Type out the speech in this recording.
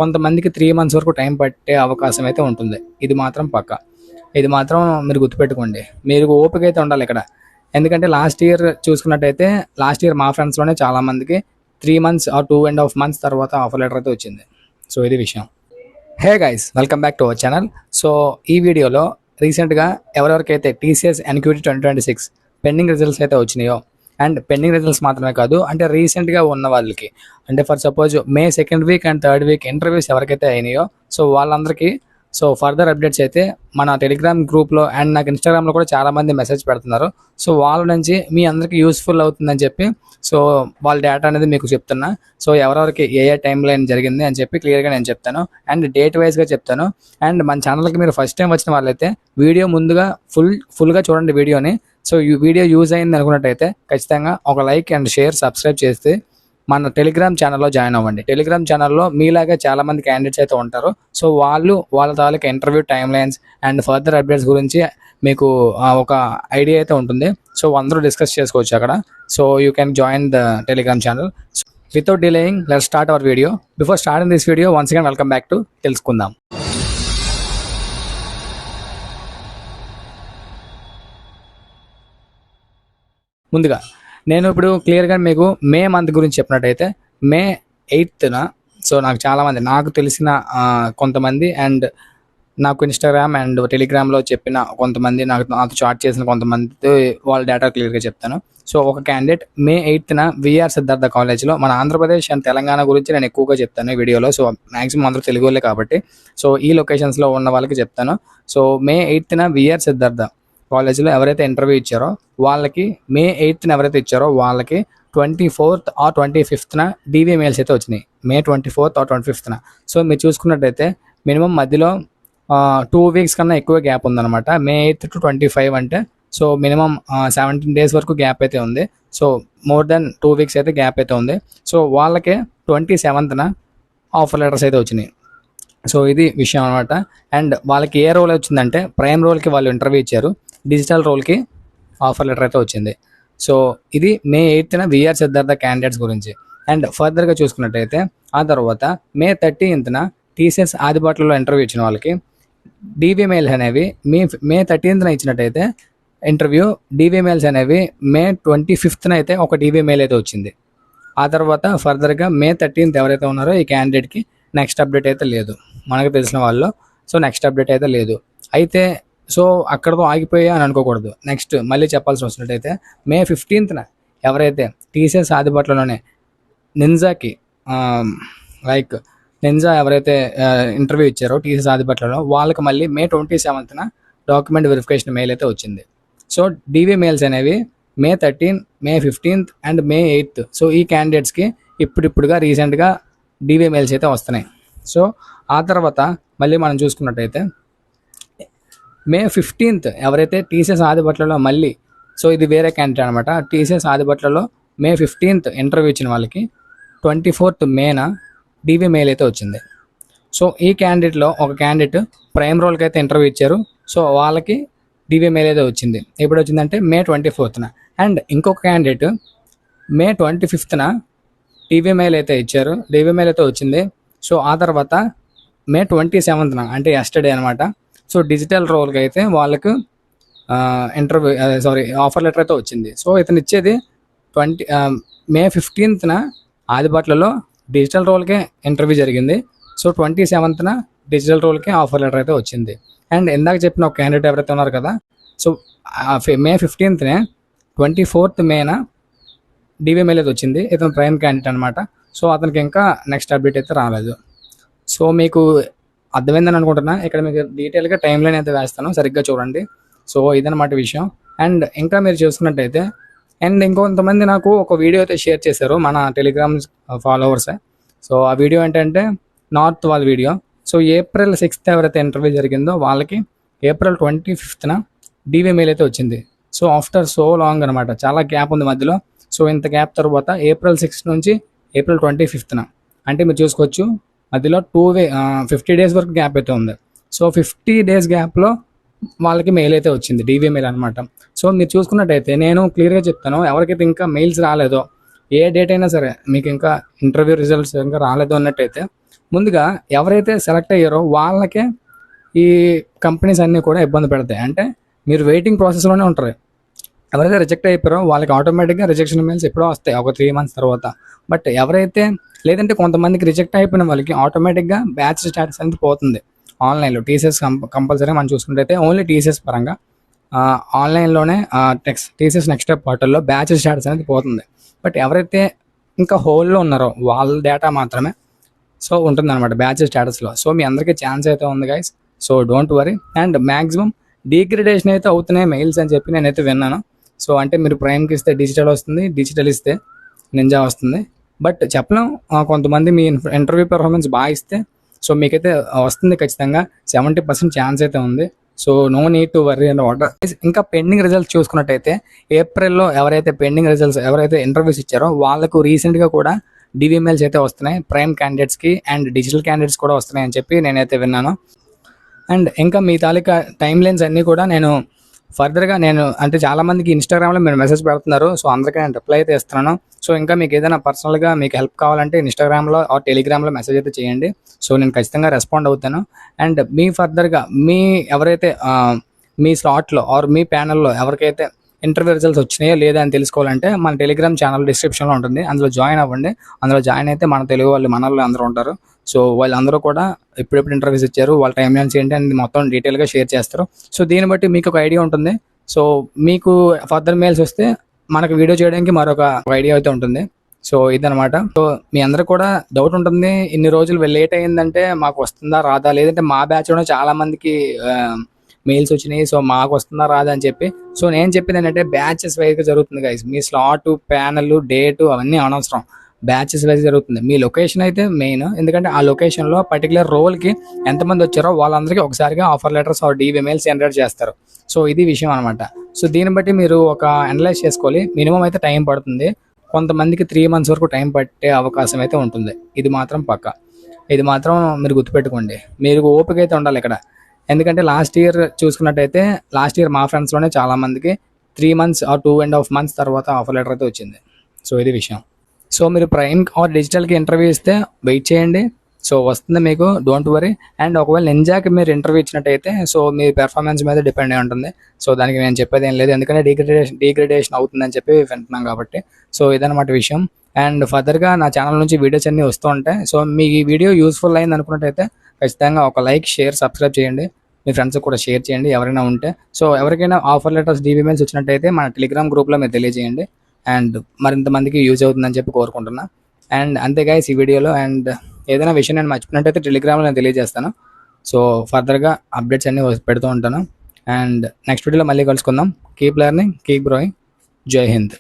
కొంతమందికి 3 మంత్స్ వరకు టైం పట్టే అవకాశం అయితే ఉంటుంది. ఇది మాత్రం పక్కా. ఇది మాత్రం మీరు గుర్తుపెట్టుకోండి. మీరు ఓపిక అయితే ఉండాలి ఇక్కడ. ఎందుకంటే లాస్ట్ ఇయర్ చూసుకున్నట్టయితే లాస్ట్ ఇయర్ మా ఫ్రెండ్స్‌లోనే చాలామందికి 3 మంత్స్ ఆర్ 2½ మంత్స్ తర్వాత ఆఫర్ లెటర్ అయితే వచ్చింది. సో ఇది విషయం. Hey guys, welcome back to our channel. So ఈ వీడియోలో రీసెంట్గా ఎవరెవరికైతే టీసీఎస్ ఎన్క్యూటీ 2026 పెండింగ్ రిజల్ట్స్ అయితే వచ్చినాయో, అండ్ పెండింగ్ రిజల్ట్స్ మాత్రమే కాదు, అంటే రీసెంట్గా ఉన్న వాళ్ళకి, అంటే for suppose May 2nd week and 3rd week interviews ఎవరికైతే అయినాయో, సో వాళ్ళందరికీ సో ఫర్దర్ అప్డేట్స్ అయితే మన టెలిగ్రామ్ గ్రూప్లో అండ్ నాకు ఇన్స్టాగ్రామ్లో కూడా చాలామంది మెసేజ్ పెడుతున్నారు. సో వాళ్ళ నుంచి మీ అందరికీ యూస్ఫుల్ అవుతుందని చెప్పి సో వాళ్ళ డేటా అనేది మీకు చెప్తున్నా. సో ఎవరెవరికి ఏ టైం లైన్ జరిగింది అని చెప్పి క్లియర్గా నేను చెప్తాను, అండ్ డేట్ వైజ్గా చెప్తాను. అండ్ మన ఛానల్కి మీరు ఫస్ట్ టైం వచ్చిన వాళ్ళైతే వీడియో ముందుగా ఫుల్గా చూడండి వీడియోని. సో ఈ వీడియో యూజ్ అయింది అనుకున్నట్టయితే ఖచ్చితంగా ఒక లైక్ అండ్ షేర్, సబ్స్క్రైబ్ చేస్తే మన టెలిగ్రామ్ ఛానల్లో జాయిన్ అవ్వండి. టెలిగ్రామ్ ఛానల్లో మీలాగా చాలామంది క్యాండిడేట్స్ అయితే ఉంటారు. సో వాళ్ళ తాలూకా interview time lines and further updates గురించి మీకు ఒక ఐడియా అయితే ఉంటుంది. సో అందరూ డిస్కస్ చేసుకోవచ్చు అక్కడ. So you can join the Telegram channel. Without delaying let's start our video. Before starting this video once again welcome back to తెలుసుకుందాం. ముందుగా నేను ఇప్పుడు క్లియర్గా మీకు మే మంత్ గురించి చెప్పినట్టయితే మే 8న సో నాకు తెలిసిన కొంతమంది అండ్ నాకు ఇన్స్టాగ్రామ్ అండ్ టెలిగ్రామ్లో చెప్పిన కొంతమంది, నాతో చాట్ చేసిన కొంతమంది వాళ్ళ డేటా క్లియర్గా చెప్తాను. సో ఒక క్యాండిడేట్ మే 8న విఆర్ సిద్ధార్థ కాలేజ్లో, మన ఆంధ్రప్రదేశ్ అండ్ తెలంగాణ గురించి నేను ఎక్కువగా చెప్తాను ఈ వీడియోలో. సో మ్యాక్సిమం అందరూ తెలుగు వాళ్ళే కాబట్టి సో ఈ లొకేషన్స్లో ఉన్న వాళ్ళకి చెప్తాను. సో మే 8న విఆర్ సిద్ధార్థ కాలేజ్లో ఎవరైతే ఇంటర్వ్యూ ఇచ్చారో వాళ్ళకి, మే 8న ఎవరైతే ఇచ్చారో వాళ్ళకి 24th are 25th DV mails అయితే వచ్చినాయి. మే 24th ఆర్ 25th. సో మీరు చూసుకున్నట్టయితే మినిమం మధ్యలో 2 వీక్స్ కన్నా ఎక్కువ గ్యాప్ ఉందన్నమాట. మే 8th to 25 అంటే సో మినిమం 17 days వరకు గ్యాప్ అయితే ఉంది. సో మోర్ దెన్ 2 వీక్స్ అయితే గ్యాప్ అయితే ఉంది. సో వాళ్ళకే 27th ఆఫర్ లెటర్స్ అయితే వచ్చినాయి. సో ఇది విషయం అనమాట. అండ్ వాళ్ళకి ఏ రోల్ వచ్చిందంటే ప్రైమ్ రోల్కి వాళ్ళు ఇంటర్వ్యూ ఇచ్చారు, డిజిటల్ రోల్కి ఆఫర్ లెటర్ అయితే వచ్చింది. సో ఇది మే 8న విఆర్ సిద్ధార్థ క్యాండిడేట్స్ గురించి. అండ్ ఫర్దర్గా చూసుకున్నట్టయితే ఆ తర్వాత మే 13th టీసీఎస్ ఆదిబాట్లలో ఇంటర్వ్యూ ఇచ్చిన వాళ్ళకి డీవీ మెయిల్స్ అనేవి మే 13th ఇచ్చినట్టయితే ఇంటర్వ్యూ, డీవీ మెయిల్స్ అనేవి మే 25th అయితే ఒక డీవీ మెయిల్ అయితే వచ్చింది. ఆ తర్వాత ఫర్దర్గా మే 13th ఎవరైతే ఉన్నారో ఈ క్యాండిడేట్కి నెక్స్ట్ అప్డేట్ అయితే లేదు, మనకు తెలిసిన వాళ్ళు. సో నెక్స్ట్ అప్డేట్ అయితే లేదు. అయితే సో అక్కడతో ఆగిపోయా అని అనుకోకూడదు. నెక్స్ట్ మళ్ళీ చెప్పాల్సి వచ్చినట్టయితే మే 15th ఎవరైతే టీసీఎస్ ఆదిబాట్లలోనే నింజాకి నింజా ఎవరైతే ఇంటర్వ్యూ ఇచ్చారో టీసీఎస్ ఆదిబాట్లలో వాళ్ళకి మళ్ళీ మే 27th డాక్యుమెంట్ వెరిఫికేషన్ మెయిల్ అయితే వచ్చింది. సో డీవీ మెయిల్స్ అనేవి మే 13, మే 15th and May 8th. So ఈ క్యాండిడేట్స్కి ఇప్పుడిప్పుడుగా రీసెంట్గా డీవీ మెయిల్స్ అయితే వస్తున్నాయి. సో ఆ తర్వాత మళ్ళీ మనం చూసుకున్నట్టయితే మే 15th ఎవరైతే టీసీఎస్ ఆదిబాట్లలో మళ్ళీ, సో ఇది వేరే క్యాండిడేట్ అనమాట, టీసీఎస్ ఆదిబాట్లలో మే 15th ఇంటర్వ్యూ ఇచ్చిన వాళ్ళకి 24th మేన డీవీ మెయిల్ అయితే వచ్చింది. సో ఈ క్యాండిడేట్లో ఒక క్యాండిడేట్ ప్రైమ్ రోల్కి అయితే ఇంటర్వ్యూ ఇచ్చారు. సో వాళ్ళకి డీవీ మెయిల్ అయితే వచ్చింది. ఎప్పుడు వచ్చిందంటే మే 24th. అండ్ ఇంకొక క్యాండిడేట్ మే 25th డీవీ మెయిల్ అయితే ఇచ్చారు, డీవీ మెయిల్ అయితే వచ్చింది. సో ఆ తర్వాత మే 27th అంటే ఎస్టర్డే అనమాట, సో డిజిటల్ రోల్కి అయితే వాళ్ళకు ఆఫర్ లెటర్ అయితే వచ్చింది. సో ఇతను ఇచ్చేది మే 15th ఆదిబాట్లలో డిజిటల్ రోల్కే ఇంటర్వ్యూ జరిగింది. సో 27th డిజిటల్ రోల్కే ఆఫర్ లెటర్ అయితే వచ్చింది. అండ్ ఇందాక చెప్పిన ఒక క్యాండిడేట్ ఎవరైతే ఉన్నారు కదా, సో మే 15th 24th మేన డీవీ మెయిల్ అయితే వచ్చింది. ఇతను ప్రైమ్ క్యాండిడేట్ అనమాట. సో అతనికి ఇంకా నెక్స్ట్ అప్డేట్ అయితే రాలేదు. సో మీకు అర్థమైందని అనుకుంటున్నా. ఇక్కడ మీకు డీటెయిల్గా టైం లైన్ అయితే వేస్తాను, సరిగ్గా చూడండి. సో ఇదన్నమాట విషయం. అండ్ ఇంకా మీరు చూసుకున్నట్టయితే అండ్ ఇంకొంతమంది నాకు ఒక వీడియో అయితే షేర్ చేశారు మన టెలిగ్రామ్ ఫాలోవర్సే. సో ఆ వీడియో ఏంటంటే నార్త్ వాళ్ళ వీడియో. సో April 6th ఎవరైతే ఇంటర్వ్యూ జరిగిందో వాళ్ళకి April 25th డీవీ మెయిల్ అయితే వచ్చింది. సో ఆఫ్టర్ సో లాంగ్ అనమాట, చాలా గ్యాప్ ఉంది మధ్యలో. సో ఇంత గ్యాప్ తర్వాత April 6th నుంచి April 25th అంటే మీరు చూసుకోవచ్చు మధ్యలో 50 days వరకు గ్యాప్ అయితే ఉంది. సో 50 days గ్యాప్లో వాళ్ళకి మెయిల్ అయితే వచ్చింది, డీవీ మెయిల్ అనమాట. సో మీరు చూసుకున్నట్టయితే నేను క్లియర్గా చెప్తాను, ఎవరికైతే ఇంకా మెయిల్స్ రాలేదో ఏ డేట్ అయినా సరే మీకు ఇంకా ఇంటర్వ్యూ రిజల్ట్స్ ఇంకా రాలేదు అన్నట్టయితే ముందుగా ఎవరైతే సెలెక్ట్ అయ్యారో వాళ్ళకే ఈ కంపెనీస్ అన్నీ కూడా ఇబ్బంది పెడతాయి. అంటే మీరు వెయిటింగ్ ప్రాసెస్లోనే ఉంటారు. ఎవరైతే రిజెక్ట్ అయిపోయారో వాళ్ళకి ఆటోమేటిక్గా రిజెక్షన్ మెయిల్స్ ఎప్పుడో వస్తాయి ఒక 3 months తర్వాత. బట్ ఎవరైతే లేదంటే కొంతమందికి రిజెక్ట్ అయిపోయిన వాళ్ళకి ఆటోమేటిక్గా బ్యాచ్ స్టాటస్ అనేది పోతుంది ఆన్లైన్లో. టీసీఎస్ కంపల్సరీ మనం చూసుకుంటే ఓన్లీ టీసీఎస్ పరంగా ఆన్లైన్లోనే టీసీఎస్ నెక్స్ట్ స్టెప్ పోర్టల్లో బ్యాచ్ స్టాటస్ అనేది పోతుంది. బట్ ఎవరైతే ఇంకా హోల్లో ఉన్నారో వాళ్ళ డేటా మాత్రమే సో ఉంటుందన్నమాట బ్యాచ్ స్టేటస్లో. సో మీ అందరికీ ఛాన్స్ అయితే ఉంది guys. So don't worry. And maximum degradation అయితే అవుతున్నాయి మెయిల్స్ అని చెప్పి నేనైతే విన్నాను. సో అంటే మీరు ప్రైమ్కి ఇస్తే డిజిటల్ వస్తుంది, డిజిటల్ ఇస్తే నింజా వస్తుంది. బట్ చెప్పలేం, కొంతమంది మీ ఇంటర్వ్యూ పెర్ఫార్మెన్స్ బాగా ఇస్తే సో మీకైతే వస్తుంది ఖచ్చితంగా. 70% ఛాన్స్ అయితే ఉంది. So no need to worry and water. ఇంకా పెండింగ్ రిజల్ట్స్ చూసుకున్నట్టయితే ఏప్రిల్లో ఎవరైతే ఇంటర్వ్యూస్ ఇచ్చారో వాళ్ళకు రీసెంట్గా కూడా డివి మెయిల్స్ అయితే వస్తున్నాయి ప్రైమ్ క్యాండిడేట్స్కి అండ్ డిజిటల్ క్యాండిడేట్స్ కూడా వస్తున్నాయి అని చెప్పి నేనైతే విన్నాను. అండ్ ఇంకా మీ తాలూకా టైం లైన్స్ అన్నీ కూడా నేను ఫర్దర్గా అంటే చాలామందికి ఇన్స్టాగ్రామ్లో మీరు మెసేజ్ పెడుతున్నారు. సో అందరికీ నేను రిప్లై అయితే ఇస్తున్నాను. సో ఇంకా మీకు ఏదైనా పర్సనల్గా మీకు హెల్ప్ కావాలంటే ఇన్స్టాగ్రామ్లో ఆర్ టెలిగ్రామ్లో మెసేజ్ అయితే చేయండి. సో నేను ఖచ్చితంగా రెస్పాండ్ అవుతాను. అండ్ మీ ఫర్దర్గా ఎవరైతే మీ స్లాట్లో ఆర్ మీ ప్యానల్లో ఎవరికైతే ఇంటర్వ్యూ రిజల్ట్స్ వచ్చినాయో లేదా అని తెలుసుకోవాలంటే మన టెలిగ్రామ్ ఛానల్ డిస్క్రిప్షన్లో ఉంటుంది, అందులో జాయిన్ అవ్వండి. అందులో జాయిన్ అయితే మన తెలుగు వాళ్ళు అందరూ ఉంటారు. సో వాళ్ళందరూ కూడా ఎప్పుడెప్పుడు ఇంటర్వ్యూస్ ఇచ్చారు, వాళ్ళ టైం లైన్స్ ఏంటి అని మొత్తం డీటెయిల్గా షేర్ చేస్తారు. సో దీన్ని బట్టి మీకు ఒక ఐడియా ఉంటుంది. సో మీకు ఫర్దర్ మెయిల్స్ వస్తే మనకు వీడియో చేయడానికి మరొక ఐడియా అయితే ఉంటుంది. సో ఇదనమాట. సో మీ అందరూ కూడా డౌట్ ఉంటుంది, ఇన్ని రోజులు లేట్ అయ్యిందంటే మాకు వస్తుందా రాదా, లేదంటే మా బ్యాచ్లో చాలామందికి మెయిల్స్ వచ్చినాయి సో మాకు వస్తుందా రాదా అని చెప్పి. సో నేను చెప్పింది ఏంటంటే బ్యాచెస్ వైజ్గా జరుగుతుంది గైస్. మీ స్లాట్, ప్యానల్, డేటు అవన్నీ అనవసరం, బ్యాచెస్ వైజ్ జరుగుతుంది. మీ లొకేషన్ అయితే మెయిన్, ఎందుకంటే ఆ లొకేషన్లో పర్టికులర్ రోల్కి ఎంతమంది వచ్చారో వాళ్ళందరికీ ఒకసారిగా ఆఫర్ లెటర్స్ ఆర్ డీవీ మెయిల్స్ జనరేట్ చేస్తారు. సో ఇది విషయం అనమాట. సో దీన్ని బట్టి మీరు ఒక అనలైజ్ చేసుకోవాలి. మినిమం అయితే టైం పడుతుంది, కొంతమందికి 3 months వరకు టైం పట్టే అవకాశం అయితే ఉంటుంది. ఇది మాత్రం పక్క, ఇది మాత్రం మీరు గుర్తుపెట్టుకోండి. మీరు ఓపిక అయితే ఉండాలి ఇక్కడ. ఎందుకంటే లాస్ట్ ఇయర్ చూసుకున్నట్టయితే మా ఫ్రెండ్స్లోనే చాలామందికి 3 months ఆర్ 2.5 months తర్వాత ఆఫర్ లెటర్ అయితే వచ్చింది. సో ఇది విషయం. సో మీరు ప్రైమ్ ఆర్ డిజిటల్కి ఇంటర్వ్యూ ఇస్తే వెయిట్ చేయండి. సో వస్తుంది మీకు, డోంట్ వరీ. అండ్ ఒకవేళ నింజాకి మీరు ఇంటర్వ్యూ ఇచ్చినట్టయితే సో మీ పెర్ఫార్మెన్స్ మీద డిపెండ్ అయి ఉంటుంది. సో దానికి నేను చెప్పేది ఏం లేదు, ఎందుకంటే డీగ్రేడేషన్ అవుతుందని చెప్పి వింటున్నాం కాబట్టి. సో ఇదన్నమాట విషయం. అండ్ ఫర్దర్గా నా ఛానల్ నుంచి వీడియోస్ అన్నీ వస్తూ ఉంటాయి. సో మీ ఈ వీడియో యూస్ఫుల్ అయింది అనుకున్నట్టయితే ఖచ్చితంగా ఒక లైక్, షేర్, సబ్స్క్రైబ్ చేయండి. మీ ఫ్రెండ్స్కి కూడా షేర్ చేయండి ఎవరైనా ఉంటే. సో ఎవరికైనా ఆఫర్ లెటర్స్, డీవీ మెయిల్స్ వచ్చినట్టయితే మన టెలిగ్రామ్ గ్రూప్లో మీరు తెలియజేయండి. అండ్ మరింతమందికి యూజ్ అవుతుందని చెప్పి కోరుకుంటున్నా. అండ్ అంతే గైస్ ఈ వీడియోలో. అండ్ ఏదైనా విషయం నేను మర్చిపోయినట్టయితే టెలిగ్రామ్లో నేను తెలియజేస్తాను. సో ఫర్దర్గా అప్డేట్స్ అన్నీ పెడుతూ ఉంటాను. అండ్ నెక్స్ట్ వీడియోలో మళ్ళీ కలుసుకుందాం. Keep learning, keep growing. జై హింద్.